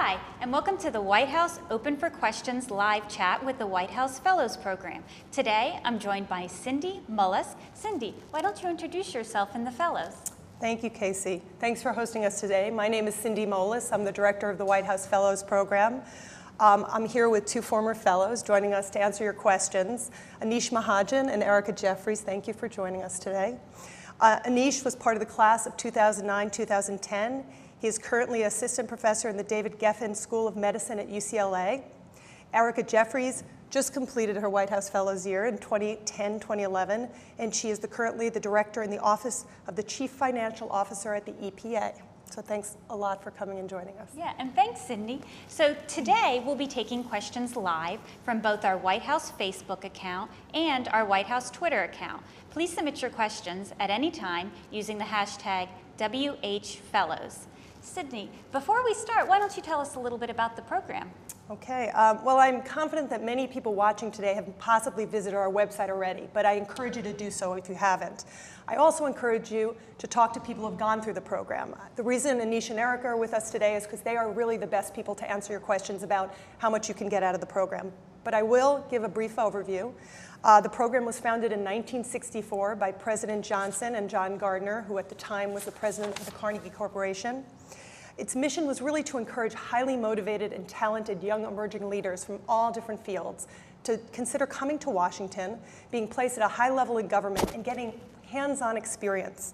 Hi, and welcome to the White House Open for Questions live chat with the White House Fellows Program. Today, I'm joined by Cindy Mullis. Cindy, why don't you introduce yourself and the Fellows? Thank you, Casey. Thanks for hosting us today. My name is Cindy Mullis. I'm the director of the White House Fellows Program. I'm here with two former fellows joining us to answer your questions. Anish Mahajan and Erica Jeffries, thank you for joining us today. Anish was part of the class of 2009-2010. He is currently assistant professor in the David Geffen School of Medicine at UCLA. Erica Jeffries just completed her White House Fellows year in 2010-2011, and she is currently the director in the Office of the Chief Financial Officer at the EPA. So thanks a lot for coming and joining us. Yeah, and thanks, Cindy. So today we'll be taking questions live from both our White House Facebook account and our White House Twitter account. Please submit your questions at any time using the hashtag WHFellows. Sydney, before we start, why don't you tell us a little bit about the program? Okay, well, I'm confident that many people watching today have possibly visited our website already, but I encourage you to do so if you haven't. I also encourage you to talk to people who have gone through the program. The reason Anish and Erica are with us today is because they are really the best people to answer your questions about how much you can get out of the program. But I will give a brief overview. The program was founded in 1964 by President Johnson and John Gardner, who at the time was the president of the Carnegie Corporation. Its mission was really to encourage highly motivated and talented young emerging leaders from all different fields to consider coming to Washington, being placed at a high level in government, and getting hands-on experience.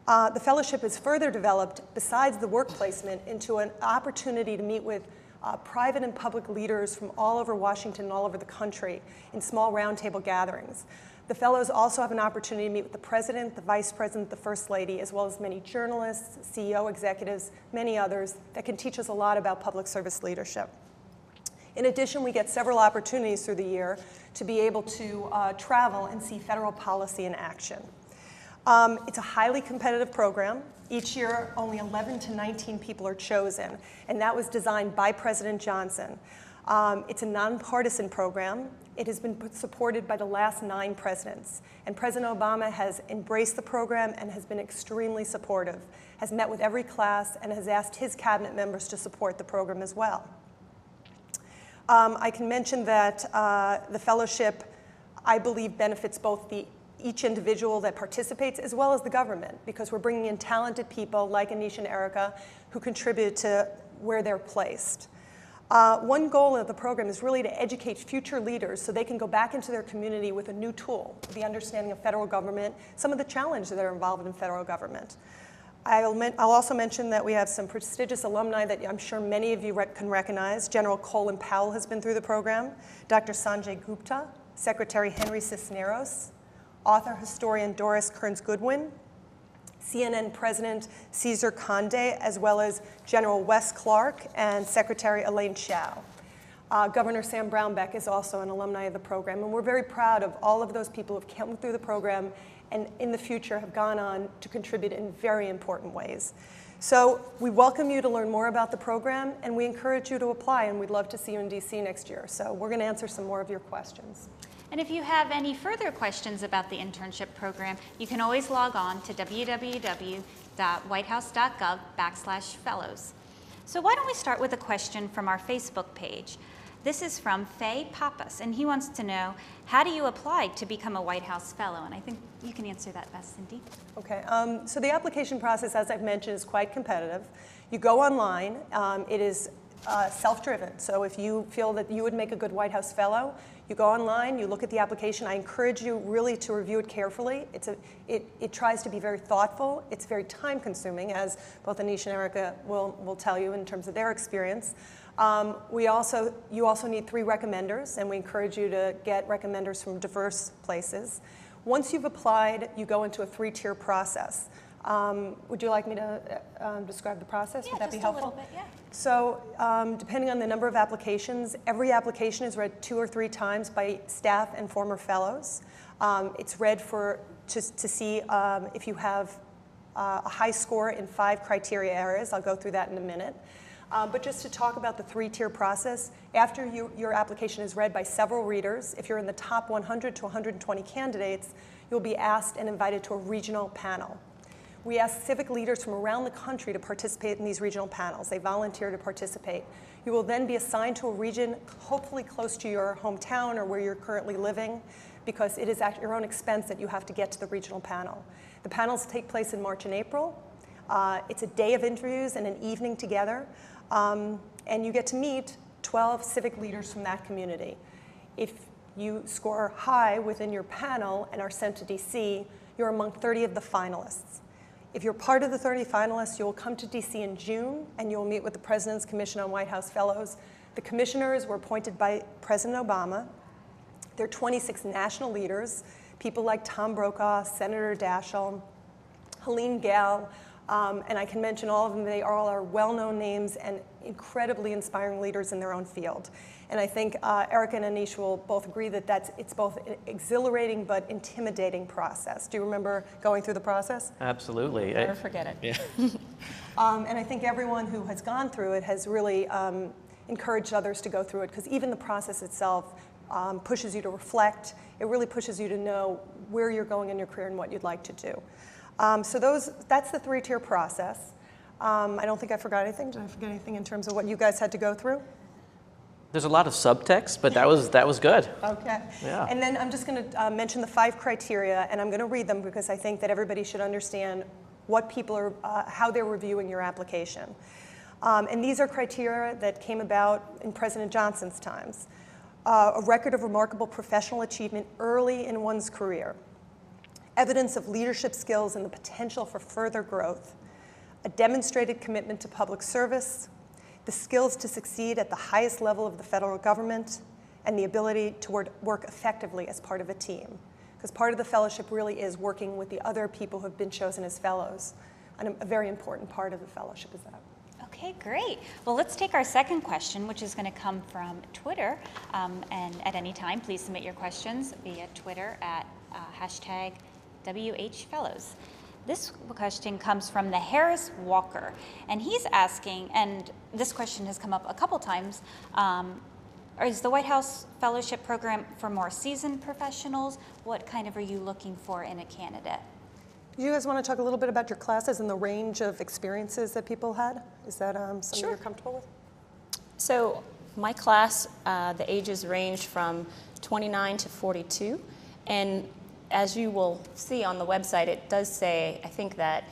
The fellowship is further developed, besides the work placement, into an opportunity to meet with private and public leaders from all over Washington and all over the country in small roundtable gatherings. The fellows also have an opportunity to meet with the president, the vice president, the first lady, as well as many journalists, CEO executives, many others that can teach us a lot about public service leadership. In addition, we get several opportunities through the year to be able to travel and see federal policy in action. It's a highly competitive program. Each year, only 11 to 19 people are chosen, and that was designed by President Johnson. It's a nonpartisan program. It has been supported by the last 9 presidents, and President Obama has embraced the program and has been extremely supportive, has met with every class, and has asked his cabinet members to support the program as well. I can mention that the fellowship, I believe, benefits both each individual that participates as well as the government, because we're bringing in talented people like Anish and Erica who contribute to where they're placed. One goal of the program is really to educate future leaders so they can go back into their community with a new tool, the understanding of federal government, some of the challenges that are involved in federal government. I'll also mention that we have some prestigious alumni that I'm sure many of you can recognize. General Colin Powell has been through the program, Dr. Sanjay Gupta, Secretary Henry Cisneros, author historian Doris Kearns Goodwin, CNN President Cesar Conde, as well as General Wes Clark and Secretary Elaine Chao. Governor Sam Brownback is also an alumni of the program, and we're very proud of all of those people who have come through the program and in the future have gone on to contribute in very important ways. So we welcome you to learn more about the program, and we encourage you to apply, and we'd love to see you in DC next year. So we're going to answer some more of your questions. And if you have any further questions about the internship program, you can always log on to www.whitehouse.gov/fellows. So why don't we start with a question from our Facebook page. This is from Faye Pappas, and he wants to know, how do you apply to become a White House Fellow? And I think you can answer that best, Cindy. Okay, so the application process, as I've mentioned, is quite competitive. You go online. It is self-driven. So if you feel that you would make a good White House Fellow, you go online, you look at the application. I encourage you really to review it carefully. It tries to be very thoughtful. It's very time-consuming, as both Anish and Erica will tell you in terms of their experience. You also need 3 recommenders, and we encourage you to get recommenders from diverse places. Once you've applied, you go into a 3-tier process. Would you like me to describe the process? Yeah, Would that be just helpful? a little bit, yeah. So depending on the number of applications, every application is read 2 or 3 times by staff and former fellows. It's read to see if you have a high score in 5 criteria areas. I'll go through that in a minute. But just to talk about the 3-tier process, after your application is read by several readers, if you're in the top 100 to 120 candidates, you'll be asked and invited to a regional panel. We ask civic leaders from around the country to participate in these regional panels. They volunteer to participate. You will then be assigned to a region hopefully close to your hometown or where you're currently living, because it is at your own expense that you have to get to the regional panel. The panels take place in March and April. It's a day of interviews and an evening together, and you get to meet 12 civic leaders from that community. If you score high within your panel and are sent to DC, you're among 30 of the finalists. If you're part of the 30 finalists, you'll come to DC in June, and you'll meet with the President's Commission on White House Fellows. The commissioners were appointed by President Obama. There are 26 national leaders, people like Tom Brokaw, Senator Daschle, Helene Gayle, and I can mention all of them. They all are well-known names and incredibly inspiring leaders in their own field. And I think Erica and Anish will both agree that it's both an exhilarating but intimidating process. Do you remember going through the process? Absolutely. Never forget it. Yeah. And I think everyone who has gone through it has really encouraged others to go through it, because even the process itself pushes you to reflect. It really pushes you to know where you're going in your career and what you'd like to do. So that's the three-tier process. I don't think I forgot anything. Did I forget anything in terms of what you guys had to go through? There's a lot of subtext, but that was good. Okay. Yeah. And then I'm just going to mention the 5 criteria, and I'm going to read them because I think that everybody should understand what people are, how they're reviewing your application. And these are criteria that came about in President Johnson's times. A record of remarkable professional achievement early in one's career, evidence of leadership skills and the potential for further growth, a demonstrated commitment to public service, the skills to succeed at the highest level of the federal government, and the ability to work effectively as part of a team. Because part of the fellowship really is working with the other people who have been chosen as fellows. And a very important part of the fellowship is that. Okay, great. Well, let's take our second question, which is going to come from Twitter. And at any time, please submit your questions via Twitter at hashtag WHFellows. This question comes from the Harris Walker, and he's asking, and this question has come up a couple times, is the White House Fellowship Program for more seasoned professionals? What kind of are you looking for in a candidate? You guys want to talk a little bit about your classes and the range of experiences that people had? Is that something Sure. you're comfortable with? So my class, the ages range from 29 to 42, and as you will see on the website, it does say, I think, that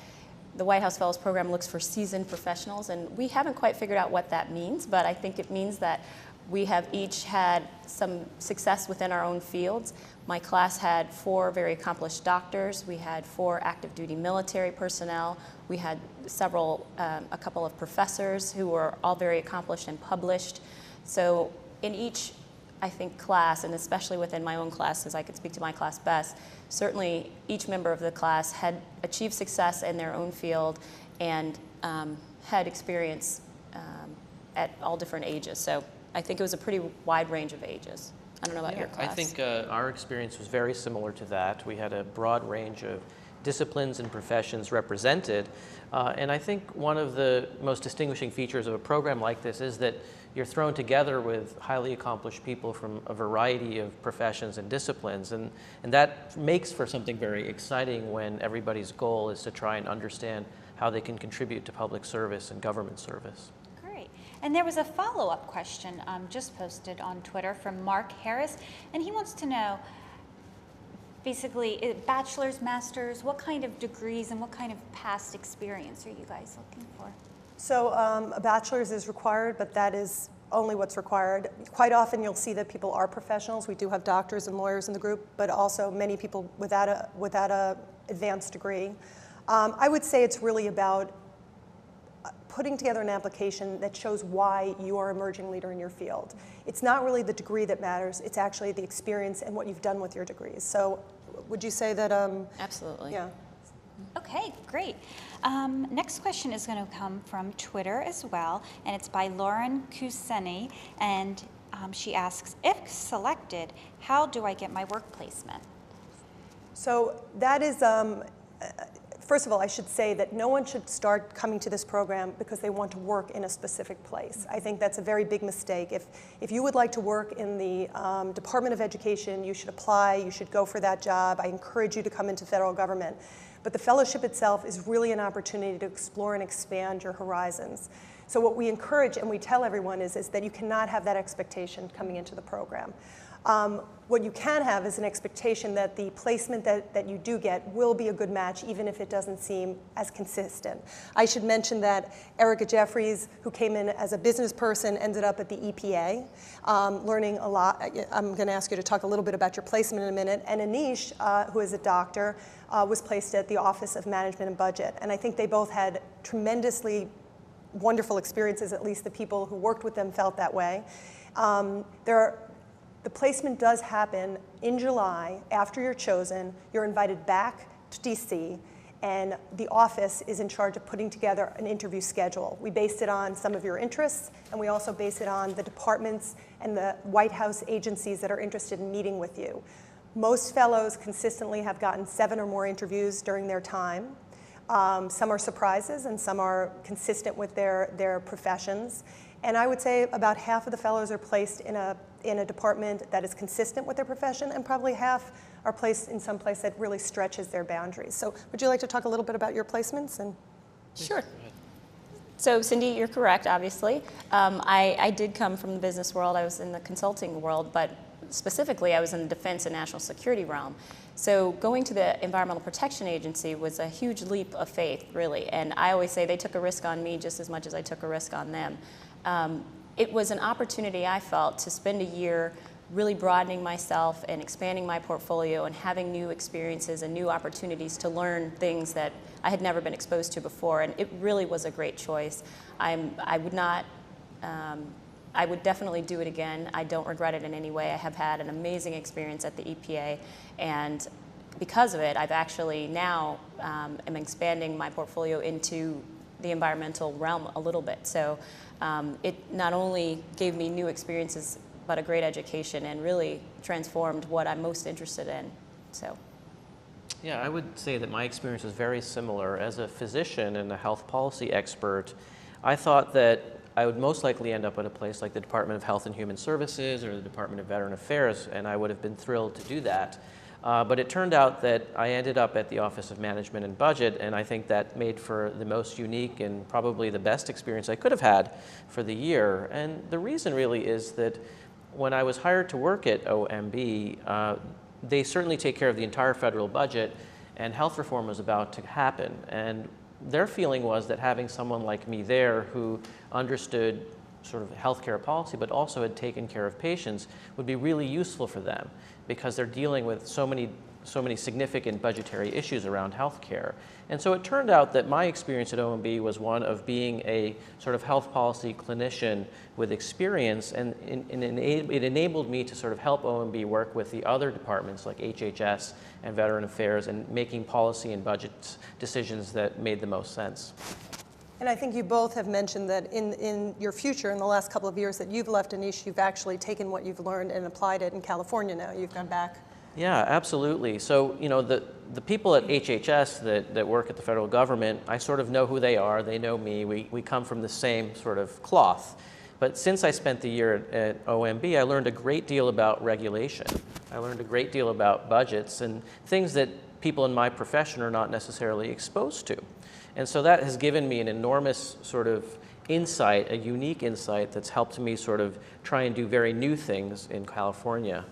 the White House Fellows Program looks for seasoned professionals, and we haven't quite figured out what that means, but I think it means that we have each had some success within our own fields. My class had 4 very accomplished doctors. We had 4 active duty military personnel. We had a couple of professors who were all very accomplished and published. So in each, I think, class, and especially within my own class, as I could speak to my class best, certainly each member of the class had achieved success in their own field and had experience at all different ages. So I think it was a pretty wide range of ages. I don't know about your class. I think our experience was very similar to that. We had a broad range of disciplines and professions represented. And I think one of the most distinguishing features of a program like this is that you're thrown together with highly accomplished people from a variety of professions and disciplines. And that makes for something very exciting when everybody's goal is to try and understand how they can contribute to public service and government service. Great. And there was a follow-up question just posted on Twitter from Mark Harris, and he wants to know, basically, bachelor's, master's, what kind of degrees and what kind of past experience are you guys looking for? So a bachelor's is required, but that is only what's required. Quite often you'll see that people are professionals. We do have doctors and lawyers in the group, but also many people without a advanced degree. I would say it's really about putting together an application that shows why you are an emerging leader in your field. It's not really the degree that matters, it's actually the experience and what you've done with your degrees. So would you say that? Absolutely. Yeah. Okay, great. Next question is going to come from Twitter as well, and it's by Lauren Kuseni, and she asks, if selected, how do I get my work placement? So that is, first of all, I should say that no one should start coming to this program because they want to work in a specific place. I think that's a very big mistake. If you would like to work in the Department of Education, you should apply, you should go for that job. I encourage you to come into federal government. But the fellowship itself is really an opportunity to explore and expand your horizons. So what we encourage and we tell everyone is that you cannot have that expectation coming into the program. What you can have is an expectation that the placement that you do get will be a good match, even if it doesn't seem as consistent. I should mention that Erica Jeffries, who came in as a business person, ended up at the EPA, learning a lot. I'm going to ask you to talk a little bit about your placement in a minute. And Anish, who is a doctor, was placed at the Office of Management and Budget. And I think they both had tremendously wonderful experiences, at least the people who worked with them felt that way. The placement does happen in July. After you're chosen, you're invited back to DC, and the office is in charge of putting together an interview schedule. We based it on some of your interests, and we also base it on the departments and the White House agencies that are interested in meeting with you. Most fellows consistently have gotten 7 or more interviews during their time. Some are surprises, and some are consistent with their professions. And I would say about half of the fellows are placed in a department that is consistent with their profession, and probably half are placed in some place that really stretches their boundaries. So would you like to talk a little bit about your placements? Sure. So Cindy, you're correct, obviously. I did come from the business world. I was in the consulting world, but specifically I was in the defense and national security realm. So going to the Environmental Protection Agency was a huge leap of faith, really. And I always say they took a risk on me just as much as I took a risk on them. It was an opportunity, I felt, to spend a year really broadening myself and expanding my portfolio and having new experiences and new opportunities to learn things that I had never been exposed to before. And it really was a great choice. I would definitely do it again. I don't regret it in any way. I have had an amazing experience at the EPA, and because of it, I've actually now am expanding my portfolio into the environmental realm a little bit. So it not only gave me new experiences, but a great education, and really transformed what I'm most interested in. So. Yeah, I would say that my experience was very similar. As a physician and a health policy expert, I thought that I would most likely end up at a place like the Department of Health and Human Services or the Department of Veteran Affairs, and I would have been thrilled to do that. But it turned out that I ended up at the Office of Management and Budget, and I think that made for the most unique and probably the best experience I could have had for the year. And the reason really is that when I was hired to work at OMB, they certainly take care of the entire federal budget, and health reform was about to happen. And their feeling was that having someone like me there who understood sort of healthcare policy, but also had taken care of patients, would be really useful for them, because they're dealing with so many significant budgetary issues around healthcare. And so it turned out that my experience at OMB was one of being a sort of health policy clinician with experience, and it enabled me to sort of help OMB work with the other departments like HHS and Veteran Affairs, and making policy and budget decisions that made the most sense. And I think you both have mentioned that in your future, in the last couple of years that you've left Anish, you've actually taken what you've learned and applied it in California now. You've gone back. Yeah, absolutely. So, you know, the people at HHS that work at the federal government, I sort of know who they are. They know me. We come from the same sort of cloth. But since I spent the year at OMB, I learned a great deal about regulation. I learned a great deal about budgets and things that people in my profession are not necessarily exposed to. And so that has given me an enormous sort of insight, a unique insight that's helped me sort of try and do very new things in California.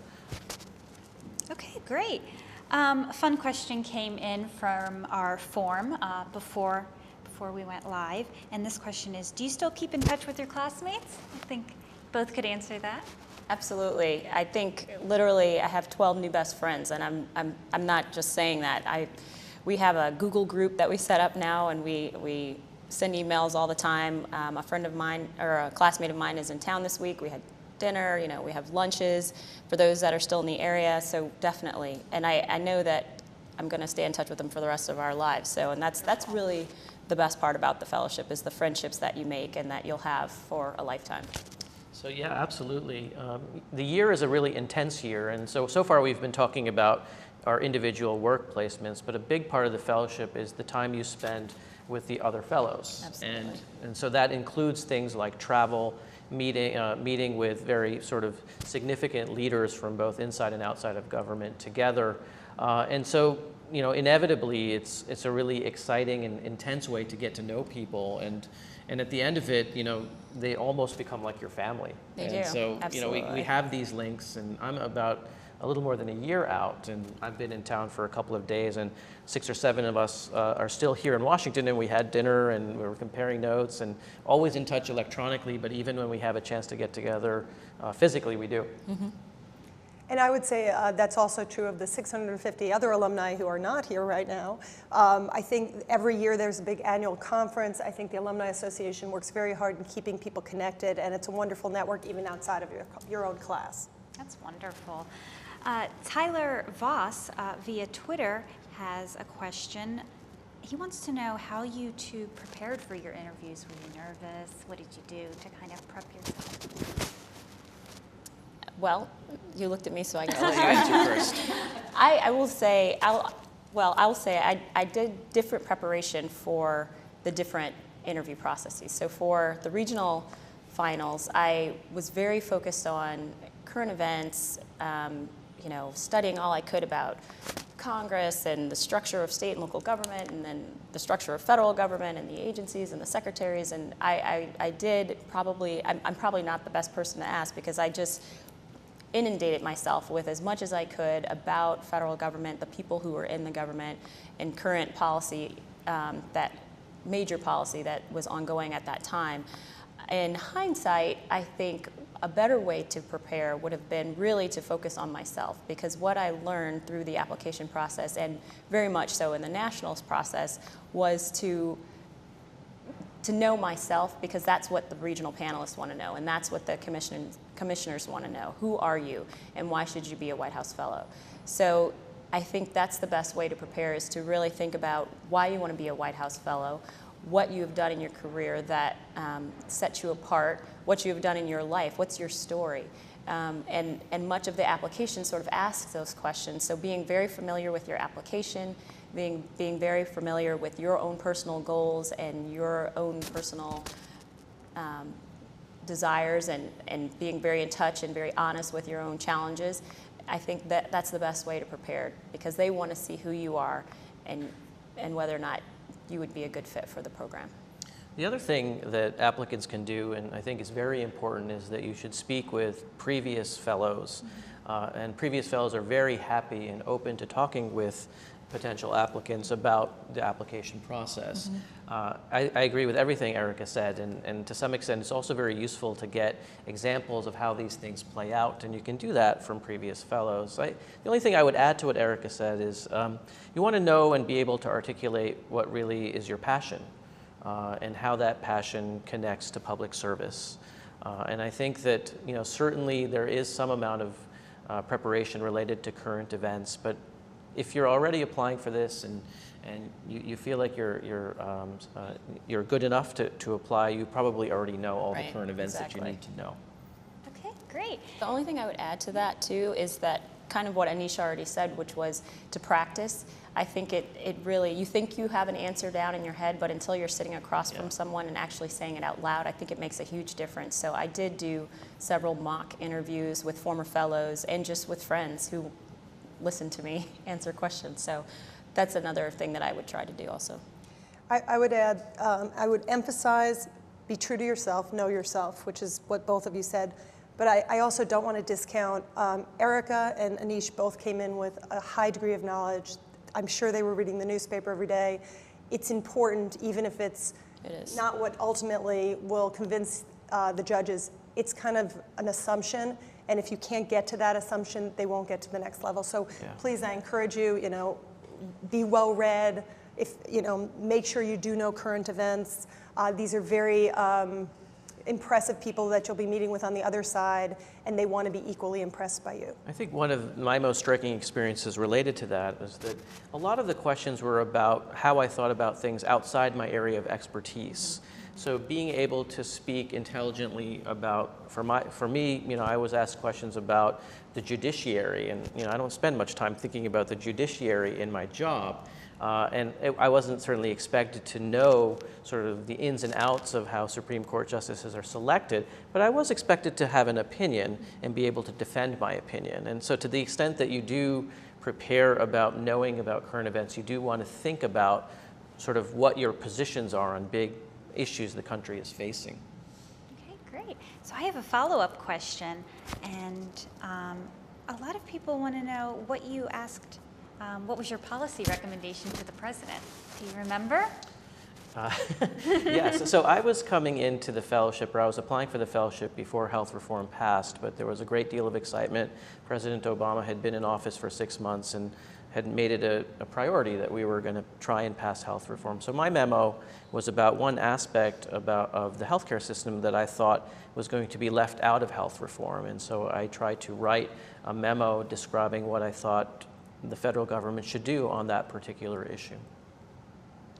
Okay, great. A fun question came in from our form before we went live, and this question is, do you still keep in touch with your classmates? I think both could answer that. Absolutely. I think literally I have 12 new best friends, and I'm not just saying that. We have a Google group that we set up now, and we send emails all the time. A friend of mine, or a classmate of mine, is in town this week. We had dinner, you know, we have lunches for those that are still in the area, so definitely. And I know that I'm going to stay in touch with them for the rest of our lives. So, and that's really the best part about the fellowship, is the friendships that you make and that you'll have for a lifetime. So yeah, absolutely. The year is a really intense year, and so far we've been talking about are individual work placements, but a big part of the fellowship is the time you spend with the other fellows. Absolutely. And so that includes things like travel, meeting with very sort of significant leaders from both inside and outside of government together. And so, you know, inevitably, it's a really exciting and intense way to get to know people. And at the end of it, you know, they almost become like your family. They and do, so, absolutely. you know, we have these links, and I'm about a little more than a year out, and I've been in town for a couple of days, and 6 or 7 of us are still here in Washington, and we had dinner, and we were comparing notes, and always in touch electronically, but even when we have a chance to get together physically, we do. Mm-hmm. And I would say that's also true of the 650 other alumni who are not here right now. I think every year there's a big annual conference. I think the Alumni Association works very hard in keeping people connected, and it's a wonderful network even outside of your own class. That's wonderful. Tyler Voss via Twitter has a question. He wants to know how you two prepared for your interviews. Were you nervous? What did you do to kind of prep yourself? Well, you looked at me, so I guess I'll let you answer first. I will say, I did different preparation for the different interview processes. So for the regional finals, I was very focused on current events, you know, studying all I could about Congress and the structure of state and local government, and then the structure of federal government and the agencies and the secretaries. And I did probably, I'm probably not the best person to ask, because I just inundated myself with as much as I could about federal government, the people who were in the government, and current policy, that major policy that was ongoing at that time. In hindsight, I think a better way to prepare would have been really to focus on myself, because what I learned through the application process, and very much so in the nationals process, was to know myself, because that's what the regional panelists want to know, and that's what the commissioners want to know. Who are you, and why should you be a White House Fellow? So I think that's the best way to prepare, is to really think about why you want to be a White House Fellow, what you have done in your career that sets you apart, what you have done in your life, what's your story. And much of the application sort of asks those questions. So being very familiar with your application, being very familiar with your own personal goals and your own personal desires, and being very in touch and very honest with your own challenges. I think that that's the best way to prepare, because they want to see who you are and whether or not you would be a good fit for the program. The other thing that applicants can do, and I think is very important, is that you should speak with previous fellows. And previous fellows are very happy and open to talking with potential applicants about the application process. I agree with everything Erica said, and to some extent it's also very useful to get examples of how these things play out, and you can do that from previous fellows. The only thing I would add to what Erica said is you want to know and be able to articulate what really is your passion, and how that passion connects to public service. And I think that, you know, certainly there is some amount of preparation related to current events, but if you're already applying for this and you feel like you're good enough to apply, you probably already know all the current events that you need to know. Okay, great. The only thing I would add to that too is that kind of what Anisha already said, which was to practice. I think it really, you think you have an answer down in your head, but until you're sitting across from someone and actually saying it out loud, I think it makes a huge difference. So I did do several mock interviews with former fellows and just with friends who listen to me answer questions. So that's another thing that I would try to do also. I would add, I would emphasize, be true to yourself, know yourself, which is what both of you said. But I also don't want to discount, Erica and Anish both came in with a high degree of knowledge. I'm sure they were reading the newspaper every day. It's important, even if it's not what ultimately will convince the judges. It's kind of an assumption. And if you can't get to that assumption, they won't get to the next level. So please, I encourage you, you know, be well read. If, you know, make sure you do know current events. These are very impressive people that you'll be meeting with on the other side, and they want to be equally impressed by you. I think one of my most striking experiences related to that is that a lot of the questions were about how I thought about things outside my area of expertise. So being able to speak intelligently about, for me, I was asked questions about the judiciary, and I don't spend much time thinking about the judiciary in my job. I wasn't certainly expected to know sort of the ins and outs of how Supreme Court justices are selected, but I was expected to have an opinion and be able to defend my opinion. And so to the extent that you do prepare about knowing about current events, you do want to think about sort of what your positions are on big issues the country is facing. Okay, great. So I have a follow-up question, and a lot of people want to know what you asked. What was your policy recommendation to the president? Do you remember? Yes, so I was coming into the fellowship, or I was applying for the fellowship before health reform passed, but there was a great deal of excitement. President Obama had been in office for 6 months and had made it a priority that we were going to try and pass health reform. So my memo was about one aspect of the healthcare system that I thought was going to be left out of health reform. And so I tried to write a memo describing what I thought the federal government should do on that particular issue.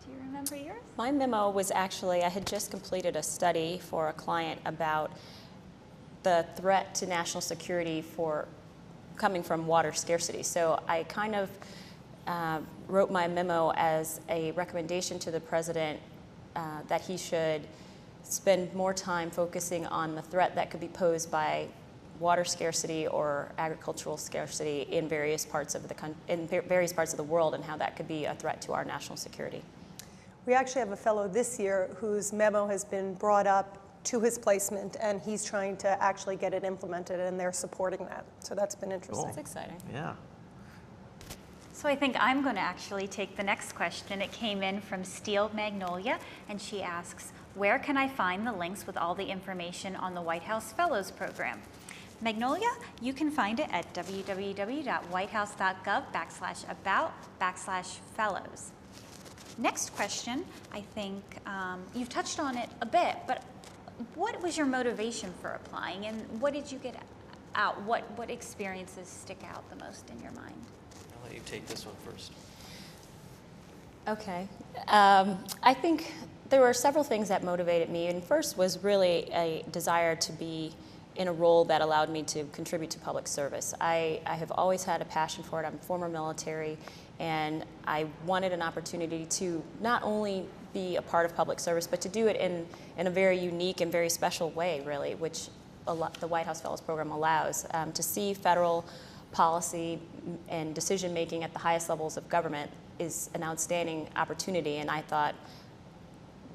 Do you remember yours? My memo was actually, I had just completed a study for a client about the threat to national security coming from water scarcity. So I kind of wrote my memo as a recommendation to the president that he should spend more time focusing on the threat that could be posed by water scarcity or agricultural scarcity in various parts of the world, and how that could be a threat to our national security. We actually have a fellow this year whose memo has been brought up to his placement, and he's trying to actually get it implemented, and they're supporting that. So that's been interesting. That's exciting. Yeah. So I think I'm going to actually take the next question. It came in from Steel Magnolia, and she asks, where can I find the links with all the information on the White House Fellows Program? Magnolia, you can find it at www.whitehouse.gov/about/fellows. Next question, I think you've touched on it a bit, but what was your motivation for applying, and what did you get out? What experiences stick out the most in your mind? I'll let you take this one first. Okay. I think there were several things that motivated me, and first was really a desire to be in a role that allowed me to contribute to public service. I have always had a passion for it. I'm former military, and I wanted an opportunity to not only be a part of public service, but to do it in a very unique and very special way, really, which the White House Fellows Program allows. To see federal policy and decision-making at the highest levels of government is an outstanding opportunity, and I thought,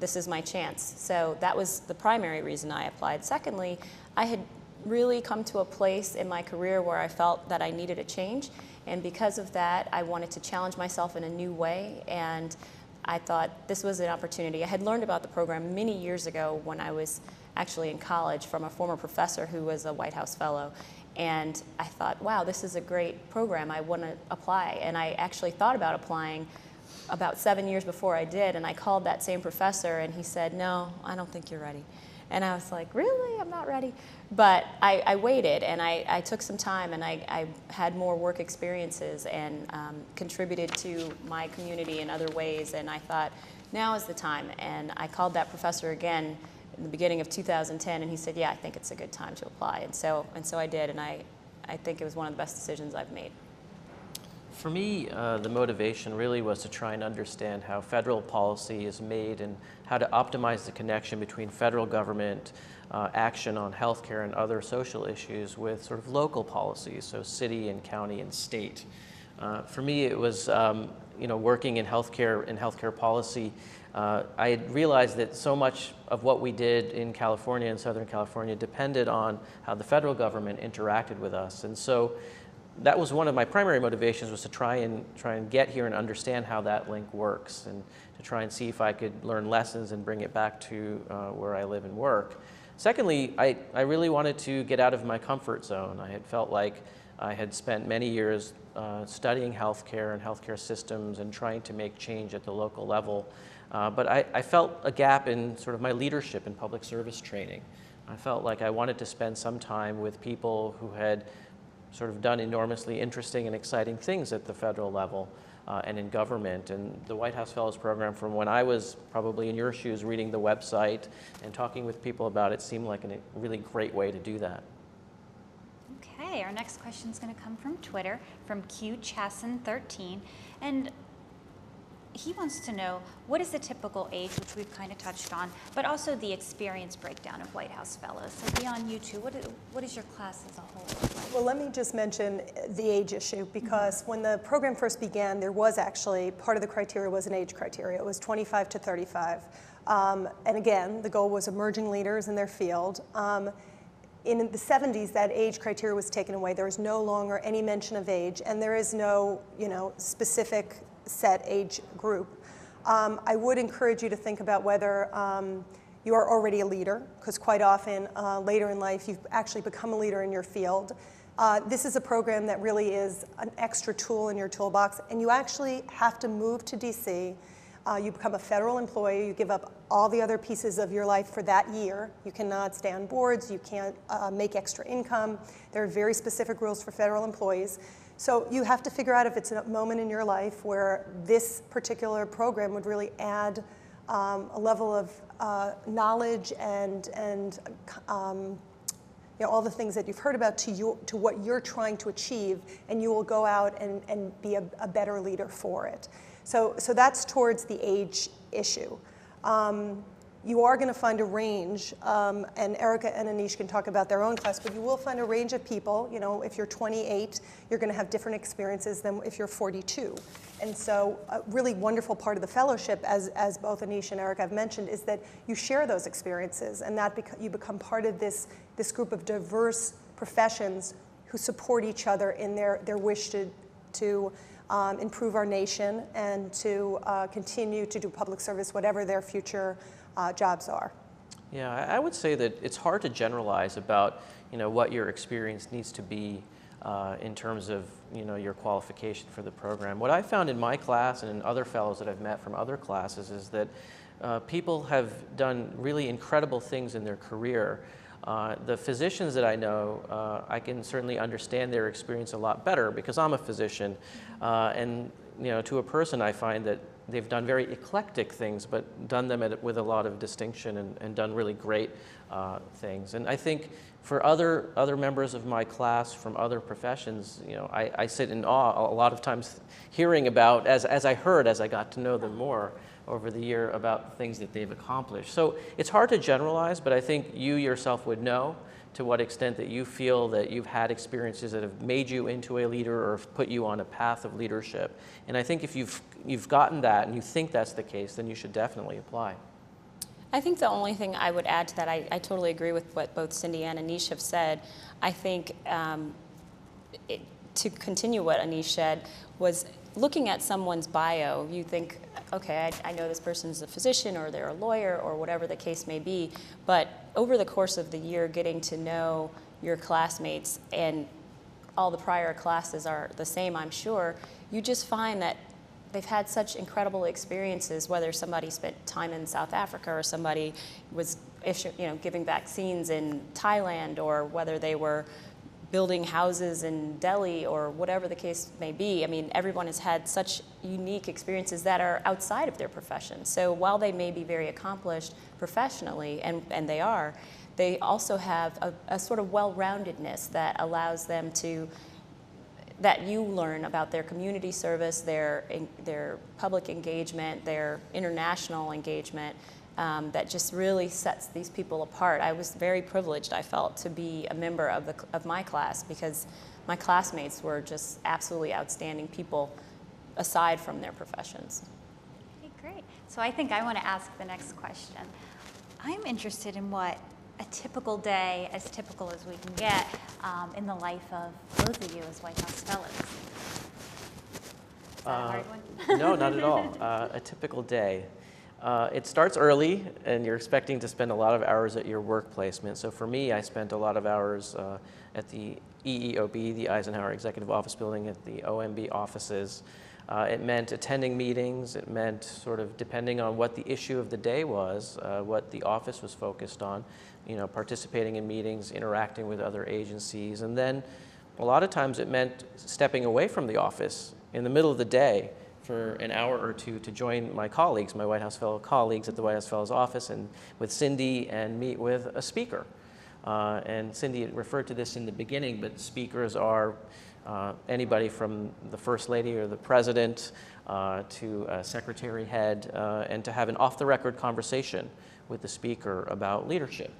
this is my chance. So that was the primary reason I applied. Secondly, I had really come to a place in my career where I felt that I needed a change, and because of that, I wanted to challenge myself in a new way, and I thought this was an opportunity. I had learned about the program many years ago when I was actually in college from a former professor who was a White House Fellow, and I thought, wow, this is a great program. I want to apply, and I actually thought about applying about 7 years before I did, and I called that same professor, and he said, no, I don't think you're ready. And I was like, really? I'm not ready. But I waited, and I took some time, and I had more work experiences and contributed to my community in other ways, and I thought, now is the time. And I called that professor again in the beginning of 2010, and he said, yeah, I think it's a good time to apply. And so I did, and I think it was one of the best decisions I've made. For me, the motivation really was to try and understand how federal policy is made and how to optimize the connection between federal government action on healthcare and other social issues with sort of local policies, so city and county and state. For me, it was working in healthcare policy. I had realized that so much of what we did in California and Southern California depended on how the federal government interacted with us, and so that was one of my primary motivations, was to try and get here and understand how that link works, and to try and see if I could learn lessons and bring it back to where I live and work. Secondly, I really wanted to get out of my comfort zone. I had felt like I had spent many years studying healthcare and healthcare systems and trying to make change at the local level, but I felt a gap in sort of my leadership and public service training. I felt like I wanted to spend some time with people who had sort of done enormously interesting and exciting things at the federal level and in government. And the White House Fellows Program, from when I was probably in your shoes reading the website and talking with people about it, seemed like a really great way to do that. Okay, our next question is going to come from Twitter, from QChasson13, and he wants to know what is the typical age, which we've kind of touched on, but also the experience breakdown of White House Fellows. So beyond you two, what is your class as a whole like? Well, let me just mention the age issue, because when the program first began, there was actually, part of the criteria was an age criteria. It was 25 to 35. And again, the goal was emerging leaders in their field. In the 70s, that age criteria was taken away. There is no longer any mention of age, and there is no, specific set age group. I would encourage you to think about whether you are already a leader, because quite often later in life you've actually become a leader in your field. This is a program that really is an extra tool in your toolbox, and you actually have to move to DC. You become a federal employee, you give up all the other pieces of your life for that year. You cannot stay on boards, you can't make extra income. There are very specific rules for federal employees. So you have to figure out if it's a moment in your life where this particular program would really add a level of knowledge and all the things that you've heard about to what you're trying to achieve, and you will go out and be a better leader for it. So that's towards the age issue. You are going to find a range, and Erica and Anish can talk about their own class, but you will find a range of people. If you're 28, you're going to have different experiences than if you're 42. And so a really wonderful part of the fellowship, as both Anish and Erica have mentioned, is that you share those experiences, and that you become part of this group of diverse professions who support each other in their wish to improve our nation and to continue to do public service, whatever their future jobs are. Yeah, I would say that it's hard to generalize about what your experience needs to be in terms of your qualification for the program. What I found in my class and in other fellows that I've met from other classes is that people have done really incredible things in their career. The physicians that I know, I can certainly understand their experience a lot better because I'm a physician, and to a person I find that they've done very eclectic things, but done them with a lot of distinction and done really great things. And I think for other members of my class from other professions, I sit in awe a lot of times hearing about, as I got to know them more over the year, about things that they've accomplished. So it's hard to generalize, but I think you yourself would know to what extent that you feel that you've had experiences that have made you into a leader or have put you on a path of leadership. And I think if you've gotten that and you think that's the case, then you should definitely apply. I think the only thing I would add to that, I totally agree with what both Cindy and Anish have said. I think to continue what Anish said was looking at someone's bio, you think, okay, I know this person's a physician or they're a lawyer or whatever the case may be, but over the course of the year, getting to know your classmates, and all the prior classes are the same, I'm sure, you just find that they've had such incredible experiences, whether somebody spent time in South Africa or somebody was giving vaccines in Thailand, or whether they were building houses in Delhi or whatever the case may be. I mean, everyone has had such unique experiences that are outside of their profession. So while they may be very accomplished professionally, and they are, they also have a sort of well-roundedness that allows them that you learn about their community service, their public engagement, their international engagement, that just really sets these people apart. I was very privileged, I felt, to be a member of my class, because my classmates were just absolutely outstanding people aside from their professions. Okay, great. So I think I want to ask the next question. I'm interested in what a typical day, as typical as we can get, in the life of both of you as White House Fellows. Is that a hard one? No, not at all. A typical day. It starts early, and you're expecting to spend a lot of hours at your work placement. So for me, I spent a lot of hours at the EEOB, the Eisenhower Executive Office Building, at the OMB offices. It meant attending meetings. It meant sort of, depending on what the issue of the day was, what the office was focused on, participating in meetings, interacting with other agencies. And then A lot of times it meant stepping away from the office in the middle of the day for an hour or two to join my colleagues, my White House Fellow colleagues at the White House Fellows Office, and with Cindy, and meet with a speaker. And Cindy referred to this in the beginning, but speakers are anybody from the First Lady or the President to a Secretary head, and to have an off-the-record conversation with the speaker about leadership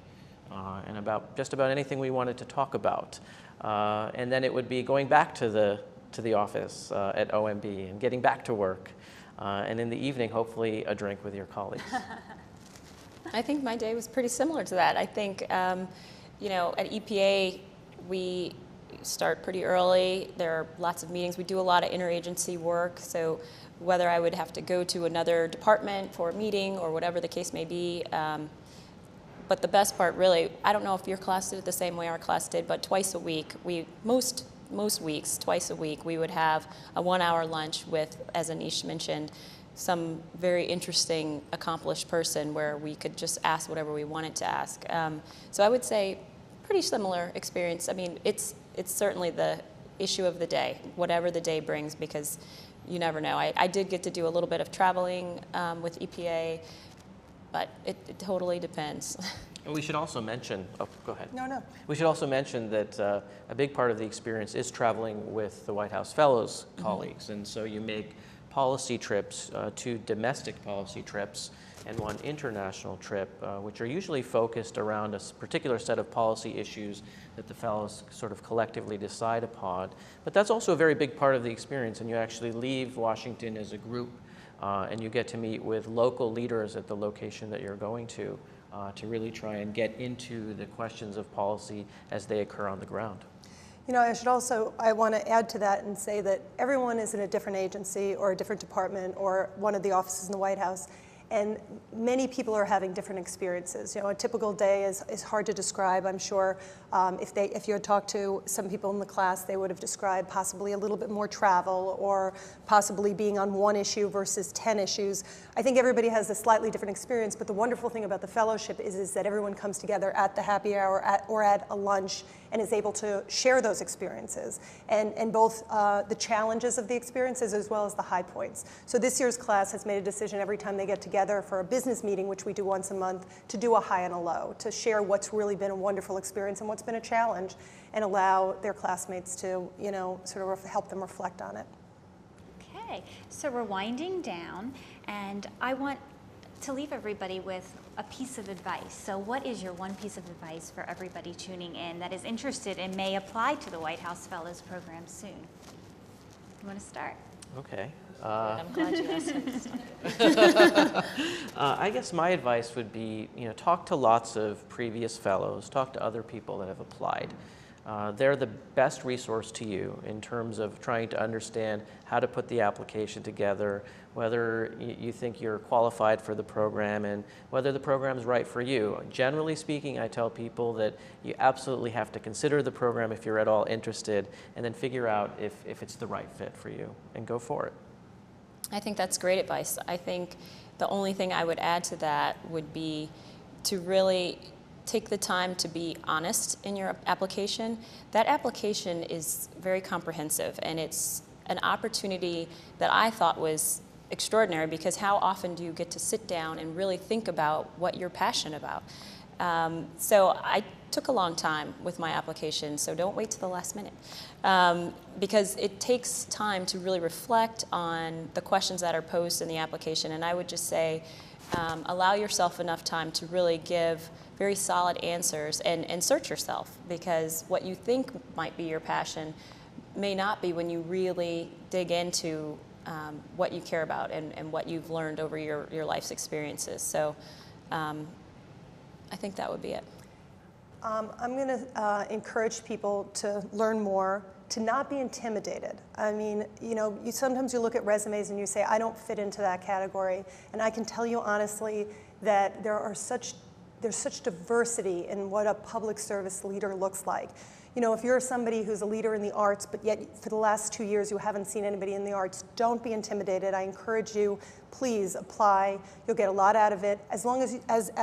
and about just about anything we wanted to talk about. And then it would be going back to the office at OMB and getting back to work. And in the evening, hopefully, a drink with your colleagues. I think my day was pretty similar to that. I think, you know, at EPA, we start pretty early. There are lots of meetings. We do a lot of interagency work. So whether I would have to go to another department for a meeting or whatever the case may be, but the best part really, I don't know if your class did it the same way our class did, but twice a week, most weeks, twice a week, we would have a 1-hour lunch with, as Anish mentioned, some very interesting, accomplished person where we could just ask whatever we wanted to ask. So I would say pretty similar experience. I mean, it's certainly the issue of the day, whatever the day brings, because you never know. I did get to do a little bit of traveling with EPA, but it totally depends. And we should also mention, oh, go ahead. No. We should also mention that a big part of the experience is traveling with the White House Fellows colleagues. And so you make policy trips, 2 domestic policy trips and 1 international trip, which are usually focused around a particular set of policy issues that the fellows sort of collectively decide upon. But that's also a very big part of the experience, and you actually leave Washington as a group, and you get to meet with local leaders at the location that you're going to really try and get into the questions of policy as they occur on the ground. You know, I want to add to that and say that everyone is in a different agency or a different department or one of the offices in the White House, and many people are having different experiences. You know, a typical day is hard to describe. I'm sure if you had talked to some people in the class, they would have described possibly a little bit more travel or possibly being on 1 issue versus 10 issues. I think everybody has a slightly different experience, but the wonderful thing about the fellowship is that everyone comes together at the happy hour or at a lunch and is able to share those experiences and both the challenges of the experiences as well as the high points. So this year's class has made a decision every time they get together for a business meeting, which we do once a month, to do a high and a low, to share what's really been a wonderful experience and what's been a challenge, and allow their classmates to, you know, sort of help them reflect on it. Okay, so we're winding down, and I want to leave everybody with a piece of advice. So what is your one piece of advice for everybody tuning in that is interested and may apply to the White House Fellows Program soon? You want to start? Okay. I'm glad you asked me. I guess my advice would be, you know, talk to lots of previous fellows, talk to other people that have applied. They're the best resource to you in terms of trying to understand how to put the application together, whether you think you're qualified for the program, and whether the program is right for you. Generally speaking, I tell people that you absolutely have to consider the program if you're at all interested, and then figure out if it's the right fit for you, and go for it. I think that's great advice. I think the only thing I would add to that would be to really take the time to be honest in your application. That application is very comprehensive, and it's an opportunity that I thought was extraordinary, because how often do you get to sit down and really think about what you're passionate about? So I took a long time with my application, so don't wait till the last minute, because it takes time to really reflect on the questions that are posed in the application. And I would just say, allow yourself enough time to really give very solid answers and search yourself, because what you think might be your passion may not be when you really dig into what you care about and what you've learned over your life's experiences. So I think that would be it. I'm going to encourage people to learn more, to not be intimidated. I mean, you know, sometimes you look at resumes and you say, I don't fit into that category. And I can tell you honestly that there are such there's such diversity in what a public service leader looks like. You know, if you're somebody who's a leader in the arts, but yet for the last 2 years you haven't seen anybody in the arts, don't be intimidated. I encourage you, please apply. You'll get a lot out of it. As long as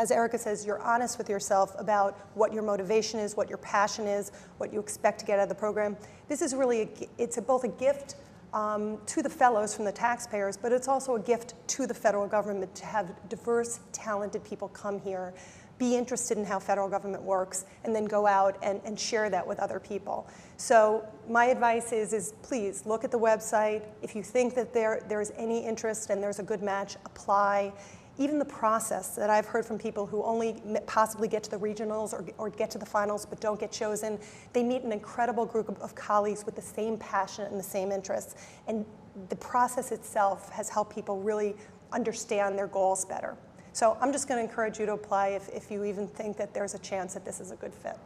Erica says, you're honest with yourself about what your motivation is, what your passion is, what you expect to get out of the program. This is really, it's both a gift to the fellows from the taxpayers, but it's also a gift to the federal government to have diverse, talented people come here, be interested in how federal government works, and then go out and share that with other people. So my advice is please look at the website. If you think that there's any interest and there's a good match, apply. Even the process that I've heard from people who only possibly get to the regionals or get to the finals but don't get chosen, they meet an incredible group of colleagues with the same passion and the same interests. And the process itself has helped people really understand their goals better. So I'm just going to encourage you to apply if you even think that there's a chance that this is a good fit.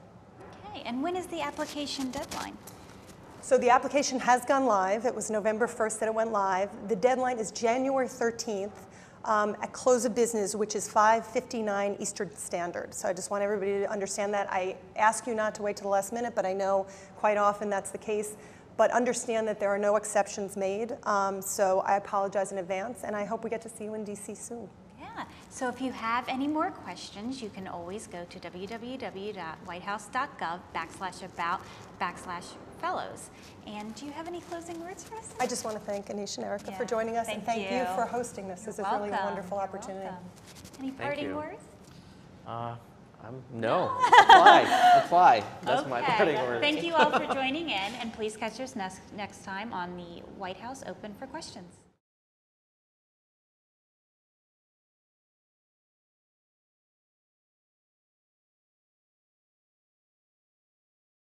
Okay, and when is the application deadline? So the application has gone live. It was November 1st that it went live. The deadline is January 13th at close of business, which is 5:59 Eastern Standard. So I just want everybody to understand that. I ask you not to wait to the last minute, but I know quite often that's the case. But understand that there are no exceptions made. So I apologize in advance, and I hope we get to see you in DC soon. Yeah, so if you have any more questions, you can always go to www.whitehouse.gov/about/fellows. And do you have any closing words for us? I just want to thank Anish and Erica for Yeah, joining us, and thank you you. for hosting this. This is really a wonderful opportunity. Any parting you. words? No. Apply. Apply. That's my Okay. parting word. Thank you all for joining in, and please catch us next time on the White House Open for Questions.